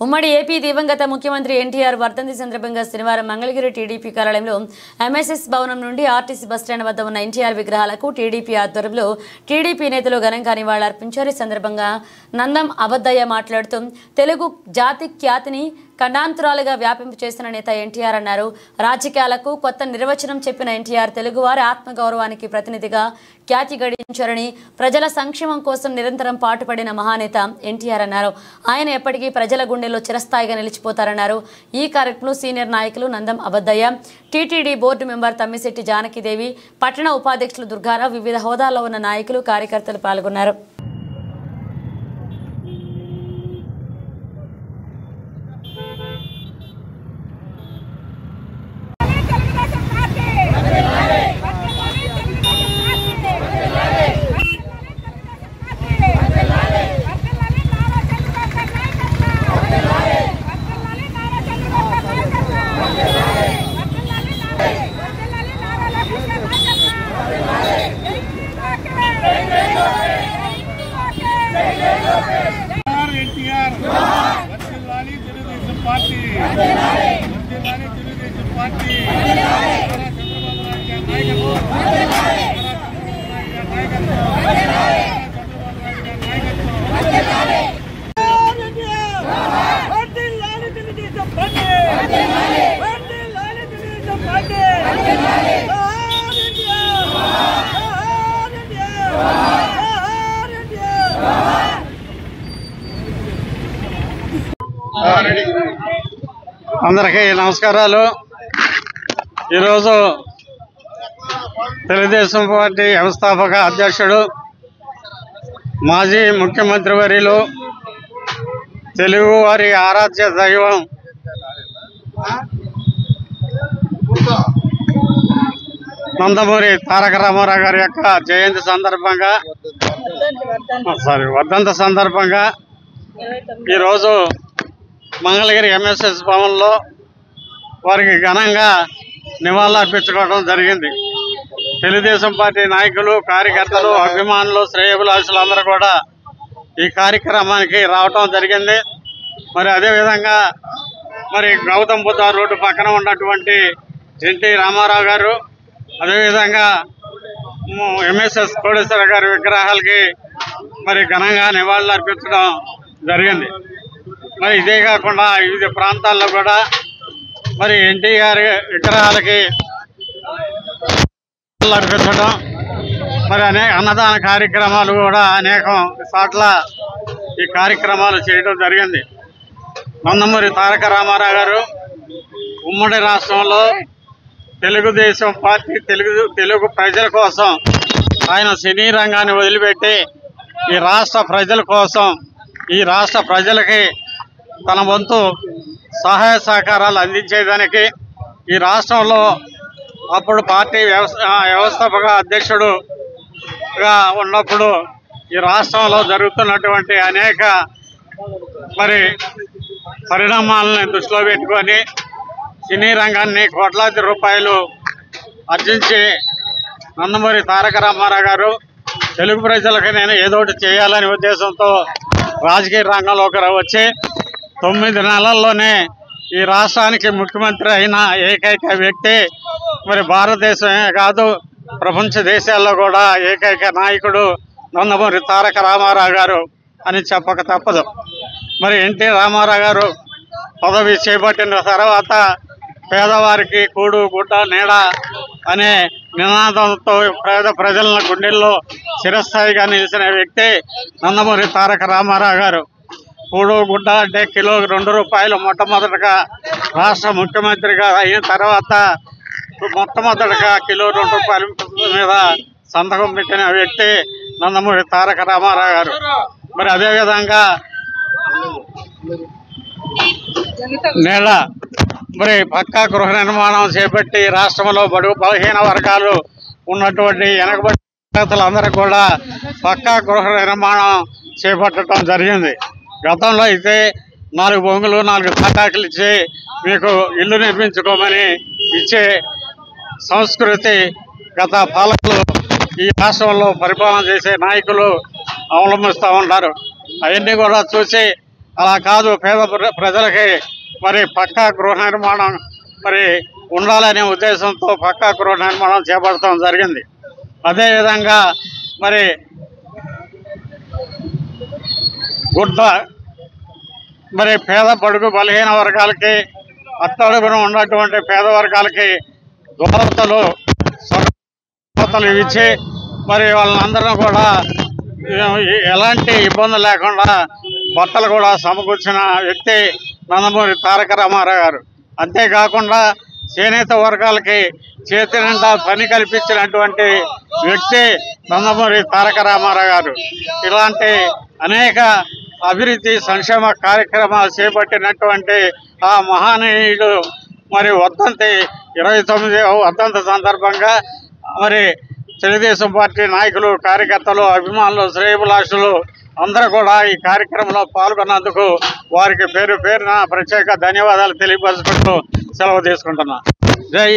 ఉమ్మడి ఏపీ దివంగత ముఖ్యమంత్రి ఎన్టీఆర్ వర్ధంతి సందర్భంగా శనివారం మంగళగిరి టీడీపీ కార్యాలయంలో ఎంఎస్ఎస్ భవనం నుండి ఆర్టీసీ బస్టాండ్ వద్ద ఉన్న ఎన్టీఆర్ విగ్రహాలకు టీడీపీ ఆధ్వర్యంలో టీడీపీ నేతలు ఘనంగా నివాళులర్పించారు. ఈ సందర్భంగా నందం అబద్దయ్య మాట్లాడుతూ తెలుగు జాతి ఖ్యాతిని ఖండాంతరాలుగా వ్యాపింపు చేసిన నేత ఎన్టీఆర్ అన్నారు. రాజకీయాలకు కొత్త నిర్వచనం చెప్పిన ఎన్టీఆర్ తెలుగువారి ఆత్మగౌరవానికి ప్రతినిధిగా ఖ్యాతి గడించారని, ప్రజల సంక్షేమం కోసం నిరంతరం పాటుపడిన మహానేత ఎన్టీఆర్ అన్నారు. ఆయన ఎప్పటికీ ప్రజల గుండెల్లో చిరస్థాయిగా నిలిచిపోతారన్నారు. ఈ కార్యక్రమంలో సీనియర్ నాయకులు నందం అబద్దయ్య, టీటీడీ బోర్డు మెంబర్ తమ్మిశెట్టి జానకిదేవి, పట్టణ ఉపాధ్యక్షులు దుర్గారావు, వివిధ హోదాల్లో ఉన్న నాయకులు కార్యకర్తలు పాల్గొన్నారు. అందరికీ నమస్కారాలు. ఈరోజు తెలుగుదేశం పార్టీ వ్యవస్థాపక అధ్యక్షుడు, మాజీ ముఖ్యమంత్రి వర్యులు, తెలుగు వారి ఆరాధ్య దైవం నందమూరి తారక రామారావు గారి యొక్క జయంతి సందర్భంగా వర్ధంతి సందర్భంగా ఈరోజు మంగళగిరి ఎంఎస్ఎస్ భవన్లో వారికి ఘనంగా నివాళులర్పించుకోవడం జరిగింది. తెలుగుదేశం పార్టీ నాయకులు, కార్యకర్తలు, అభిమానులు, శ్రేయోభిలాషులు అందరూ కూడా ఈ కార్యక్రమానికి రావటం జరిగింది. మరి అదేవిధంగా గౌతమ్ బుద్ధ రోడ్డు పక్కన ఉన్నటువంటి ఎన్టీ రామారావు గారు, అదేవిధంగా ఎంఎస్ఎస్ కోటేశ్వర గారి విగ్రహాలకి ఘనంగా నివాళులు అర్పించడం జరిగింది. ఇదే కాకుండా వివిధ ప్రాంతాల్లో కూడా ఎన్టీఆర్ విగ్రహాలకి అర్పించడం, అనేక అన్నదాన కార్యక్రమాలు కూడా అనేకం చోట్ల ఈ కార్యక్రమాలు చేయడం జరిగింది. నందమూరి తారక రామారావు గారు ఉమ్మడి రాష్ట్రంలో తెలుగుదేశం పార్టీ తెలుగు ప్రజల కోసం ఆయన సినీ రంగాన్ని వదిలిపెట్టి ఈ రాష్ట్ర ప్రజల కోసం, ఈ రాష్ట్ర ప్రజలకి తన వంతు సహాయ సహకారాలు అందించేదానికి ఈ రాష్ట్రంలో అప్పుడు పార్టీ వ్యవస్థాపక అధ్యక్షుడుగా ఉన్నప్పుడు ఈ రాష్ట్రంలో జరుగుతున్నటువంటి అనేక పరిణామాలని దృష్టిలో పెట్టుకొని సినీ రంగాన్ని కోట్లాది రూపాయలు ఆర్జించి నందమూరి తారక రామారావు గారు తెలుగు ప్రజలకు నేను ఏదో ఒకటి చేయాలనే ఉద్దేశంతో రాజకీయ రంగంలోకి వచ్చి 9 నెలల్లోనే ఈ రాష్ట్రానికి ముఖ్యమంత్రి అయిన ఏకైక వ్యక్తి, భారతదేశమే కాదు ప్రపంచ దేశాల్లో కూడా ఏకైక నాయకుడు నందమూరి తారక రామారావు గారు అని చెప్పక తప్పదు. ఎన్టీ రామారావు గారు పదవి చేపట్టిన తర్వాత పేదవారికి కూడు గుడ్డ నీడ అనే నినాదంతో పేద ప్రజల గుండెల్లో చిరస్థాయిగా నిలిచిన వ్యక్తి నందమూరి తారక రామారావు గారు. కూడు గుడ్డ అంటే కిలో 2 రూపాయలు మొట్టమొదటిగా రాష్ట్ర ముఖ్యమంత్రిగా అయిన తర్వాత మొట్టమొదటిగా కిలో 2 రూపాయల మీద సంతకం పెట్టిన వ్యక్తి నందమూరి తారక రామారావు గారు. అదేవిధంగా నేల పక్కా గృహ నిర్మాణం చేపట్టి రాష్ట్రంలో బడుగు బలహీన వర్గాలు ఉన్నటువంటి వెనకబడి తరగతులందరూ కూడా పక్కా గృహ నిర్మాణం చేపట్టడం జరిగింది. గతంలో అయితే 4 బొంగులు 4 తాటాకులు ఇచ్చి మీకు ఇల్లు నిర్మించుకోమని ఇచ్చే సంస్కృతి గత పాలకులు ఈ రాష్ట్రంలో పరిపాలన చేసే నాయకులు అవలంబిస్తూ ఉంటారు. అవన్నీ కూడా చూసి అలా కాదు, పేద ప్రజలకి మరి పక్కా గృహ నిర్మాణం మరి ఉండాలనే ఉద్దేశంతో పక్కా గృహ నిర్మాణం చేపట్టడం జరిగింది. అదేవిధంగా మరి మరి పేద బడుగు బలహీన వర్గాలకి అట్టడుగున ఉన్నటువంటి పేద వర్గాలకి దోతలు ఇచ్చి మరి వాళ్ళందరూ కూడా ఎలాంటి ఇబ్బంది లేకుండా బట్టలు కూడా సమకూర్చిన వ్యక్తి నందమూరి తారక రామారావు గారు. అంతేకాకుండా చేనేత వర్గాలకి చేతి నిండా పని కల్పించినటువంటి వ్యక్తి నందమూరి తారక రామారావు గారు. ఇలాంటి అనేక అభివృద్ధి సంక్షేమ కార్యక్రమాలు చేపట్టినటువంటి ఆ మహానీయుడు మరి వర్ధంతి 29వ వర్ధంతి సందర్భంగా మరి తెలుగుదేశం పార్టీ నాయకులు, కార్యకర్తలు, అభిమానులు, శ్రేయోభిలాషులు అందరూ కూడా ఈ కార్యక్రమంలో పాల్గొన్నందుకు వారికి పేరు పేరున ప్రత్యేక ధన్యవాదాలు తెలియపరుచుకుంటూ సెలవు తీసుకుంటున్నా. జై